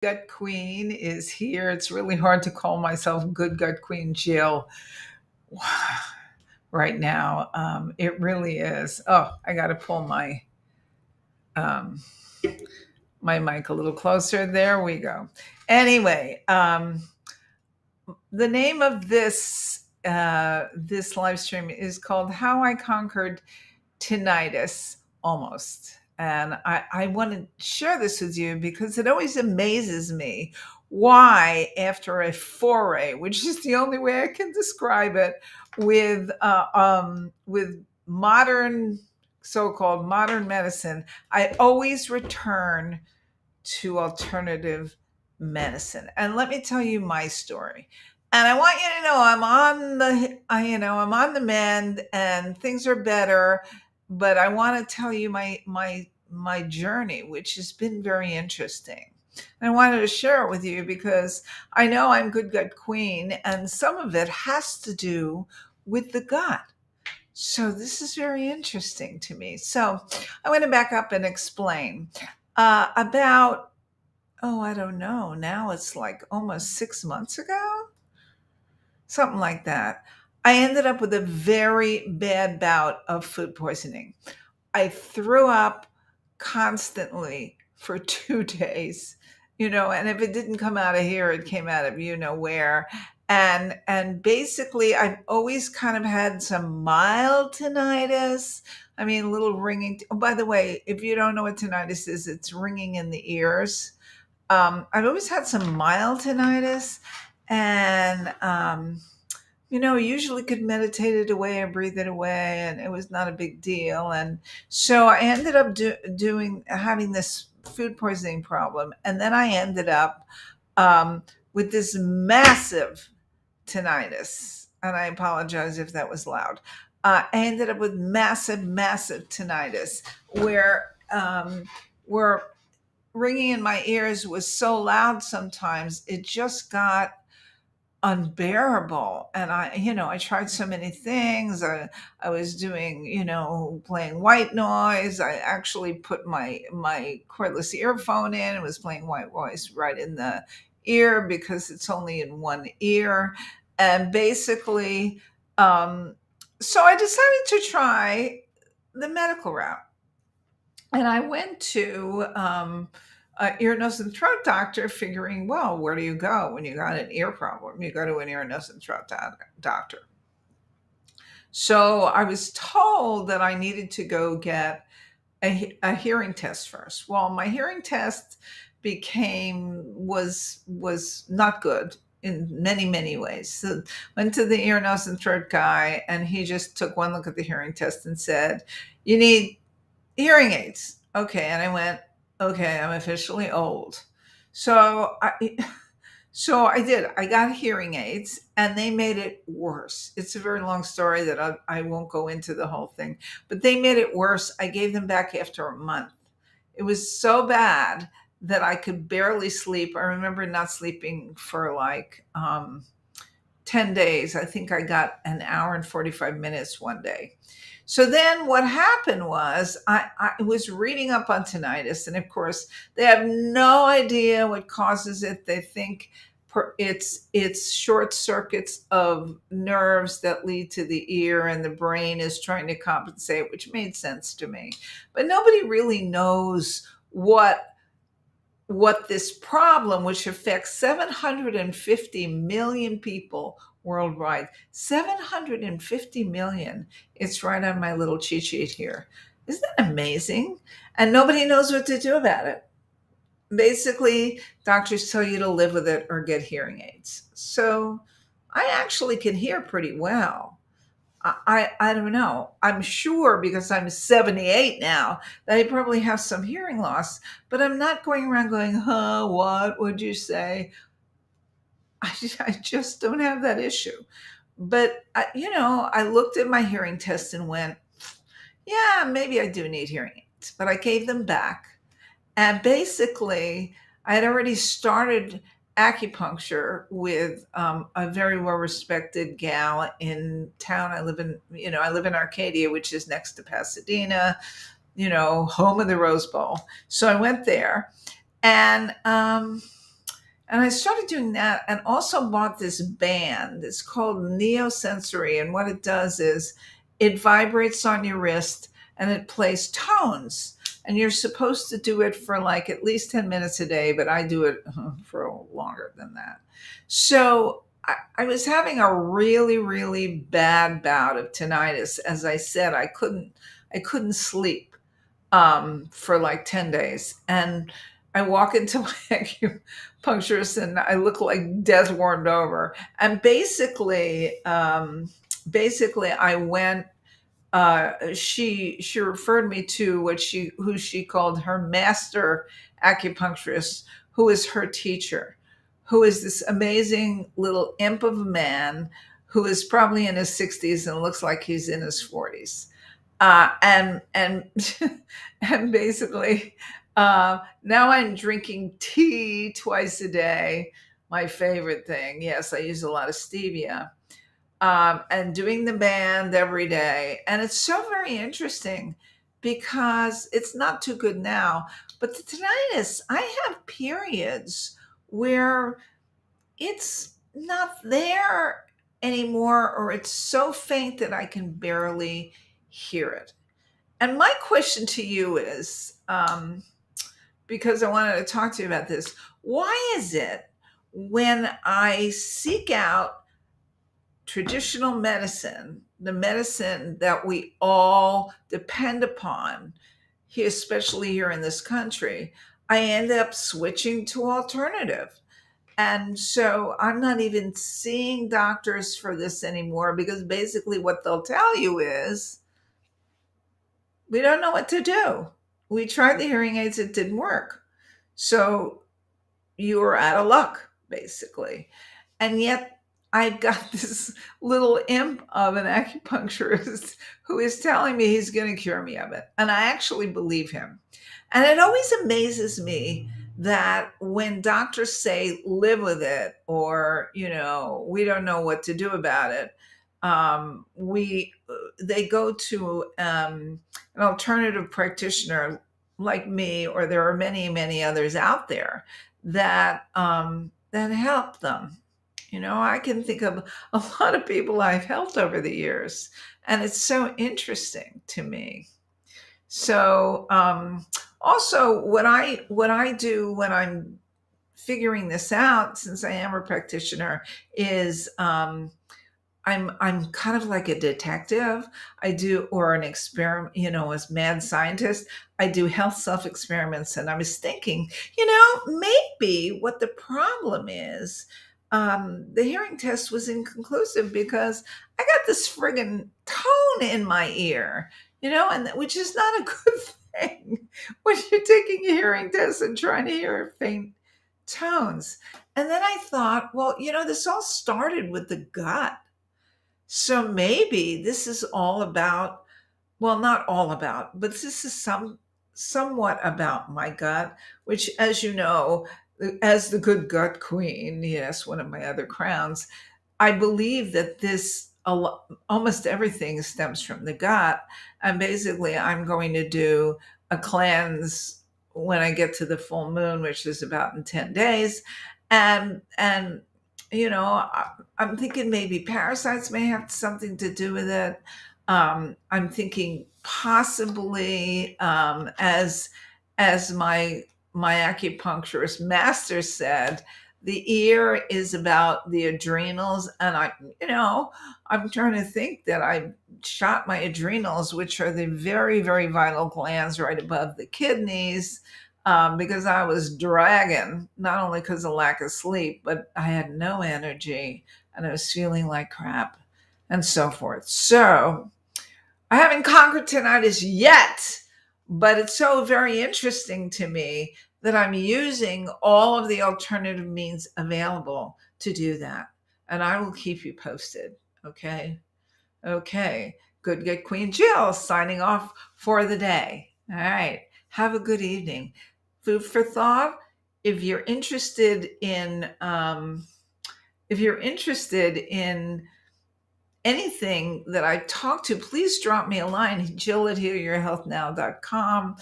Gut Queen is here. It's really hard to call myself Good Gut Queen Jill right now. It really is. Oh, I got to pull um, my mic a little closer. There we go. Anyway, the name of this live stream is called "How I Conquered Tinnitus Almost." And I want to share this with you because it always amazes me why, after a foray, which is the only way I can describe it, with modern, so-called modern medicine, I always return to alternative medicine. And let me tell you my story. And I want you to know I'm on the mend and things are better, but I want to tell you my journey, which has been very interesting. And I wanted to share it with you because I know I'm Good Gut Queen, and some of it has to do with the gut. So this is very interesting to me. So I'm going to back up and explain about, oh, I don't know. Now it's like almost 6 months ago, something like that. I ended up with a very bad bout of food poisoning. I threw up constantly for 2 days, and if it didn't come out of here, it came out of where. And basically, I've always kind of had some mild tinnitus. I mean, a little ringing. Oh, by the way, if you don't know what tinnitus is, it's ringing in the ears. I've always had some mild tinnitus, and usually could meditate it away or breathe it away, and it was not a big deal. And so I ended up having this food poisoning problem, and then I ended up um, with this massive tinnitus. And I apologize if that was loud. I ended up with massive, massive tinnitus, where ringing in my ears was so loud sometimes it just got unbearable. And I tried so many things. I was doing, playing white noise. I actually put my cordless earphone in and was playing white noise right in the ear because it's only in one ear. And basically, um, so I decided to try the medical route. And I went to ear, nose, and throat doctor, figuring, well, where do you go when you got an ear problem? You go to an ear, nose, and throat doctor. So I was told that I needed to go get a hearing test first. Well, my hearing test was not good in many, many ways. So went to the ear, nose, and throat guy, and he just took one look at the hearing test and said, "You need hearing aids." Okay, and I went, "Okay, I'm officially old." So I did. I got hearing aids, and they made it worse. It's a very long story that I won't go into the whole thing, but they made it worse. I gave them back after a month. It was so bad that I could barely sleep. I remember not sleeping for like 10 days. I think I got an hour and 45 minutes one day. So then what happened was I was reading up on tinnitus, and of course, they have no idea what causes it. They think it's short circuits of nerves that lead to the ear, and the brain is trying to compensate, which made sense to me. But nobody really knows what this problem, which affects 750 million people worldwide, 750 million. It's right on my little cheat sheet here. Isn't that amazing? And nobody knows what to do about it. Basically, doctors tell you to live with it or get hearing aids. So I actually can hear pretty well. I don't know. I'm sure because I'm 78 now that I probably have some hearing loss, but I'm not going around going, huh, what would you say? I just don't have that issue. But, I looked at my hearing test and went, yeah, maybe I do need hearing aids, but I gave them back. And basically, I had already started acupuncture with a very well respected gal in town. I live in Arcadia, which is next to Pasadena, home of the Rose Bowl. So I went there, and And I started doing that and also bought this band. It's called Neosensory. And what it does is it vibrates on your wrist and it plays tones. And you're supposed to do it for like at least 10 minutes a day, but I do it for longer than that. So I was having a really, really bad bout of tinnitus. As I said, I couldn't sleep for like 10 days. And I walk into my acupuncturist and I look like death warmed over. And basically I went, she referred me to who she called her master acupuncturist, who is her teacher, who is this amazing little imp of a man who is probably in his 60s and looks like he's in his 40s. And and basically, now I'm drinking tea twice a day. My favorite thing. Yes, I use a lot of stevia, and doing the band every day. And it's so very interesting because it's not too good now. But the tinnitus, I have periods where it's not there anymore, or it's so faint that I can barely hear it. And my question to you is, because I wanted to talk to you about this, why is it when I seek out traditional medicine, the medicine that we all depend upon, here, especially here in this country, I end up switching to alternative? And so I'm not even seeing doctors for this anymore because basically what they'll tell you is, we don't know what to do. We tried the hearing aids, it didn't work. So you are out of luck, basically. And yet I've got this little imp of an acupuncturist who is telling me he's going to cure me of it. And I actually believe him. And it always amazes me that when doctors say live with it, or, we don't know what to do about it, we they go to an alternative practitioner like me, or there are many, many others out there that help them. I can think of a lot of people I've helped over the years, and it's so interesting to me. So, also, what I do when I'm figuring this out, since I am a practitioner, is I'm kind of like a detective. I do, or an experiment, as mad scientist. I do health self experiments, and I was thinking, maybe what the problem is, the hearing test was inconclusive because I got this friggin' tone in my ear, and which is not a good thing when you're taking a hearing test and trying to hear faint tones. And then I thought, well, this all started with the gut. So maybe this is all about, well, not all about, but this is somewhat about my gut, which, as you know, as the good gut queen, yes, one of my other crowns, I believe that almost everything stems from the gut. And basically, I'm going to do a cleanse when I get to the full moon, which is about in 10 days. And I'm thinking maybe parasites may have something to do with it. I'm thinking possibly, as my acupuncturist master said, the ear is about the adrenals, and I'm trying to think that I shot my adrenals, which are the very, very vital glands right above the kidneys, because I was dragging, not only because of lack of sleep, but I had no energy and I was feeling like crap and so forth. So I haven't conquered tinnitus yet, but it's so very interesting to me that I'm using all of the alternative means available to do that. And I will keep you posted. Okay. Okay. Good Queen Jill signing off for the day. All right. Have a good evening. Food for thought. If you're interested in, if you're interested in anything that I talk to, please drop me a line, jill@healyourhealthnow.com.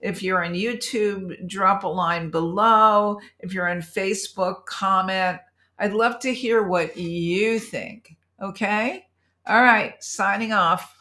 If you're on YouTube, drop a line below. If you're on Facebook, comment. I'd love to hear what you think. Okay? All right, signing off.